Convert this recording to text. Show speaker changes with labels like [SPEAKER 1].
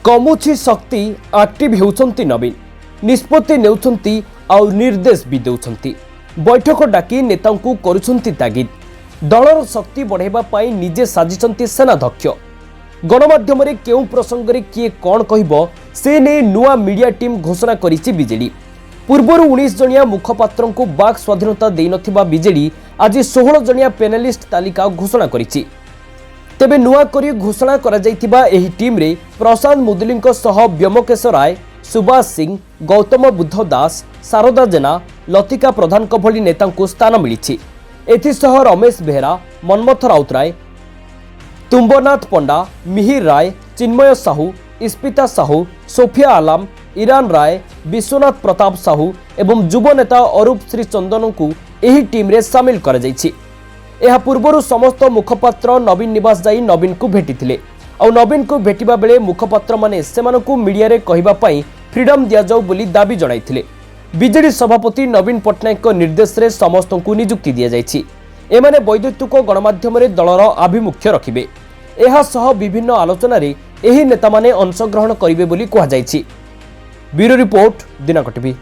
[SPEAKER 1] कमुछि शक्ति एक्टिव होउछंती नवीन निष्पत्ति नेउछंती आउ निर्देश भी देउछंती बैठक डाकी नेतांकु करुछंती तागिद दलर शक्ति बढ़ाइबा पाई निजे साजिछंती सेनाध्यक्ष गणमाध्यम रे केउ प्रसंग रे किए कोन कहिबो से ने नुआ मीडिया टीम घोषणा करिछि बीजेडी पूर्वरु 19 जणिया मुखपात्रंकु बाक स्वाधीनता देइ नथिबा बीजेडी आज 16 जणिया पैनलिस्ट तालिका घोषणा करिछि तेबे नुआ करी घोषणा करा जाइथिबा एही टीम रे प्रशांत मुदुलिंको सह व्योमकेश राय सुभाष सिंह गौतम बुद्ध दास शारदा जेना लतिका प्रधान को भली नेतांकु स्थान मिलिछि एथिसह रमेश बेहरा मनमथ राउतराय तुम्बनाथ पंडा मिहिर राय चिन्मय साहू इस्पिता साहू सोफिया आलाम ईरान राय विश्वनाथ प्रताप साहू एवं युव नेता अरूप श्री चंदन को एही टीम रे शामिल करा जाइछि एहा पूर्वरु समस्त मुखपात्र नवीन निवास जाई नवीन को भेटिथिले आ नवीन को भेटिबा बेले मुखपात्र माने सेमानकु मीडिया रे कहिबा पई फ्रीडम दिया जाऊ बोली दाबी जणाइथिले बीजेडी सभापति नवीन पट्टनायक निर्देश रे समस्त को नियुक्ति दिया जाइछि एमाने वैद्युतिक गणमाध्यम रे दलर आभिमुख्य रखिबे एहा सह विभिन्न आलोचना रे एही नेता माने अंशग्रहण करिवे बोली कहा जाइछि ब्यूरो रिपोर्ट दिनक टीवी।